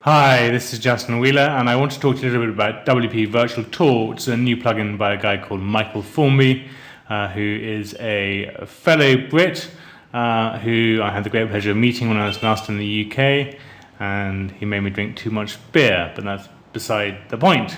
Hi, this is Justin Wheeler, and I want to talk to you a little bit about WPVirtualTour, which is a new plugin by a guy called Michael Formby, who is a fellow Brit, who I had the great pleasure of meeting when I was last in the UK, and he made me drink too much beer, but that's beside the point.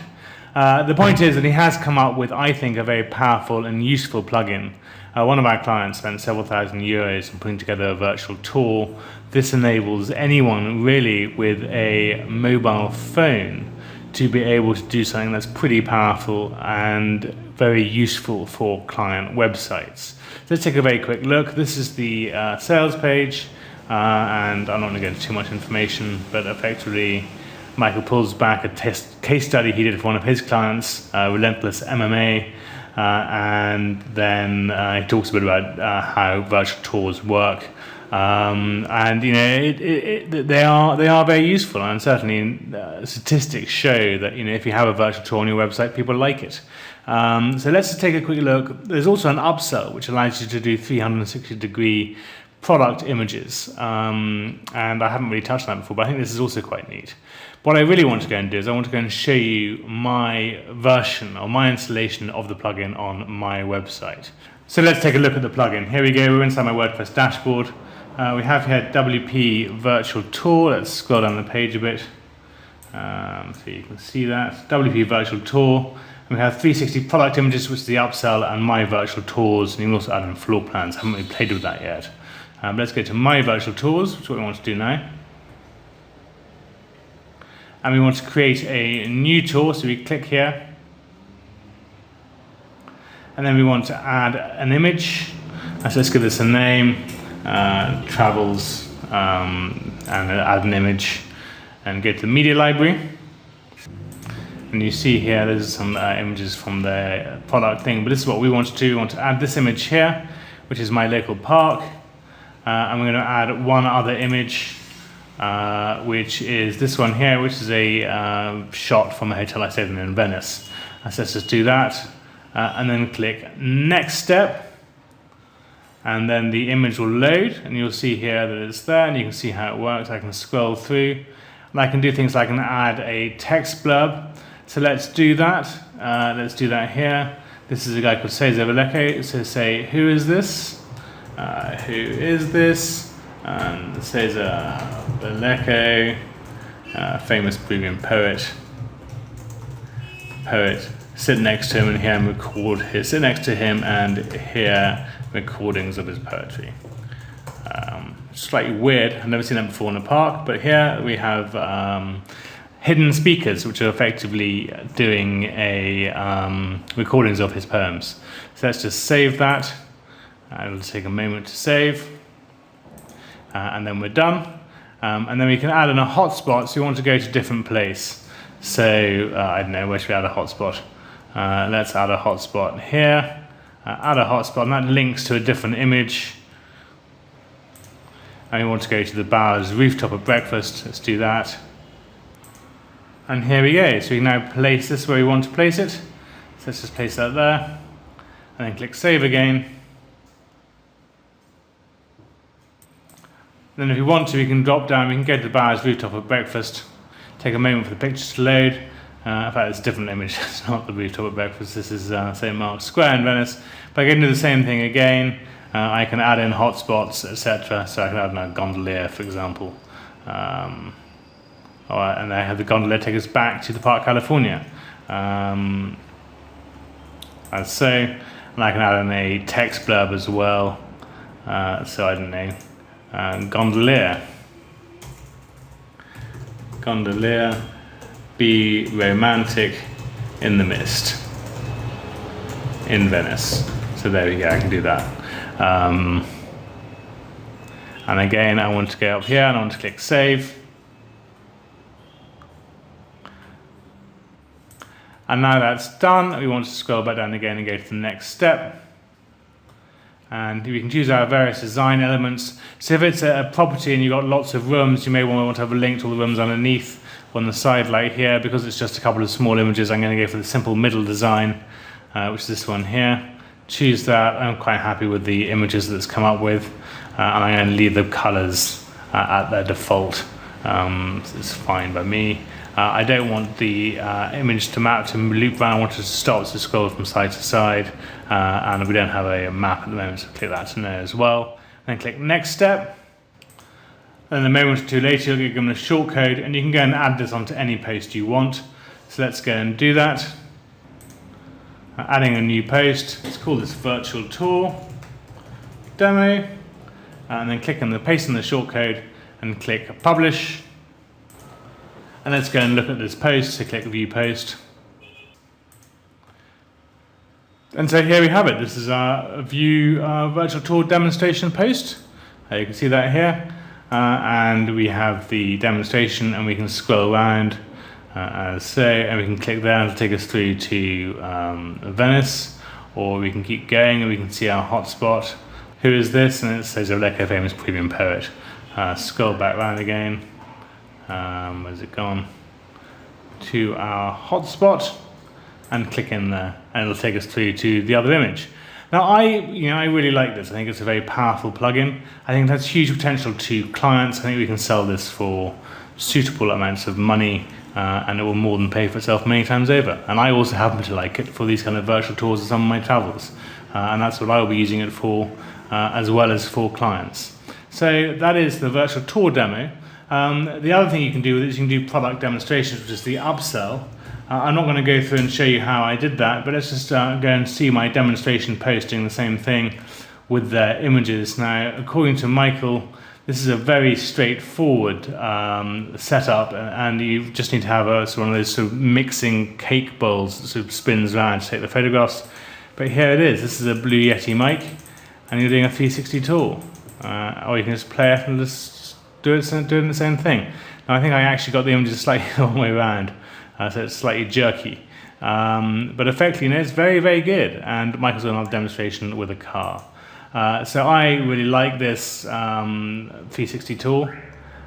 The point is that he has come up with, I think, a very powerful and useful plugin. One of our clients spent several thousand euros in putting together a virtual tour. This enables anyone really with a mobile phone to be able to do something that's pretty powerful and very useful for client websites. Let's take a very quick look. This is the sales page, and I'm not going to go into too much information, but effectively Michael pulls back a case study he did for one of his clients, Relentless MMA, and then he talks a bit about how virtual tours work, and you know they are very useful, and certainly statistics show that if you have a virtual tour on your website, people like it. So let's just take a quick look. There's also an upsell which allows you to do 360-degree product images, and I haven't really touched on that before, but I think this is also quite neat. What I really want to go and do is I want to go and show you my version or my installation of the plugin on my website. So let's take a look at the plugin. Here we go, we're inside my WordPress dashboard. We have here WPVirtualTour. Let's scroll down the page a bit so you can see that. WPVirtualTour. And we have 360 product images, which is the upsell, and my virtual tours, and you can also add in floor plans. I haven't really played with that yet. Let's go to my virtual tours, which is what we want to do now. And we want to create a new tour, so we click here. And then we want to add an image. So let's give this a name, travels, and add an image, and go to the media library. And you see here, there's some images from the product thing, but this is what we want to do. We want to add this image here, which is my local park. And we're going to add one other image, which is this one here, which is a shot from a hotel I stayed in Venice. So let's just do that, and then click next step, and then the image will load, and you'll see here that it's there, and you can see how it works. I can scroll through, and I can do things like I can add a text blurb. So let's do that. Let's do that here. This is a guy called Cesar Vallejo. So say, who is this? Who is this? And Cesar Vallejo, famous Peruvian poet. Sit next to him and hear him record his. Sit next to him and hear recordings of his poetry. Slightly weird. I've never seen that before in a park. But here we have hidden speakers, which are effectively doing a recordings of his poems. So let's just save that. It'll take a moment to save, and then we're done. And then we can add in a hotspot, so you want to go to a different place. So, I don't know, where should we add a hotspot? Let's add a hotspot here. Add a hotspot, and that links to a different image. And we want to go to the Bowers rooftop at breakfast. Let's do that. And here we go. So we can now place this where we want to place it. So let's just place that there. And then click save again. Then if we want to, we can drop down, we can go to the Bowers rooftop at breakfast, take a moment for the pictures to load. In fact, it's a different image, it's not the rooftop at breakfast, this is St. Mark's Square in Venice. But I can do the same thing again. I can add in hotspots, etc. So I can add in a gondolier, for example. And I have the gondolier take us back to the Park California. As so, and I can add in a text blurb as well. So I don't know. Gondolier, be romantic in the mist in Venice. So there we go, I can do that. And again, I want to go up here and I want to click save. And now that's done, we want to scroll back down again and go to the next step. And we can choose our various design elements. So if it's a property and you've got lots of rooms, you may want to have a link to all the rooms underneath on the side like here. Because it's just a couple of small images, I'm going to go for the simple middle design, which is this one here. Choose that. I'm quite happy with the images that it's come up with. And I'm going to leave the colors at their default So it's fine by me. I don't want the image to map to loop around. I want it to stop to scroll from side to side, and we don't have a map at the moment, so click that to know as well. Then click next step. And a moment or two later, you'll get given a shortcode, and you can go and add this onto any post you want. So let's go and do that. Adding a new post. Let's call this virtual tour demo, and then click on the paste in the shortcode and click publish. And let's go and look at this post. So click view post. And so here we have it. This is our view virtual tour demonstration post. You can see that here. And we have the demonstration, and we can scroll around as so, and we can click there to take us through to Venice, or we can keep going and we can see our hotspot. Who is this? And it says Aleko, famous premium poet. Scroll back around again. Where's it gone? To our hotspot, and click in there, and it'll take us through to the other image. Now, I really like this. I think it's a very powerful plugin. I think it has huge potential to clients. I think we can sell this for suitable amounts of money, and it will more than pay for itself many times over. And I also happen to like it for these kind of virtual tours of some of my travels, and that's what I will be using it for, as well as for clients. So that is the virtual tour demo. The other thing you can do with it is you can do product demonstrations, which is the upsell. I'm not going to go through and show you how I did that, but let's just go and see my demonstration post doing the same thing with their images. Now, according to Michael, this is a very straightforward setup, and you just need to have one of those sort of mixing cake bowls that sort of spins around to take the photographs. But here it is. This is a Blue Yeti mic, and you're doing a 360 tour. Or you can just play it and just doing the same thing. Now, I think I actually got the images slightly the wrong way around. So it's slightly jerky, but effectively, it's very, very good. And Michael's doing another demonstration with a car. So I really like this 360 tour,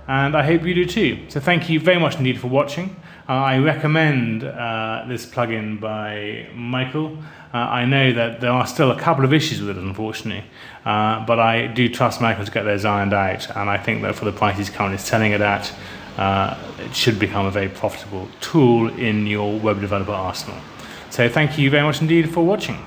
and I hope you do too. So thank you very much indeed for watching. I recommend this plugin by Michael. I know that there are still a couple of issues with it, unfortunately, but I do trust Michael to get those ironed out, and I think that for the price he's currently selling it at, it should become a very profitable tool in your web developer arsenal. So thank you very much indeed for watching.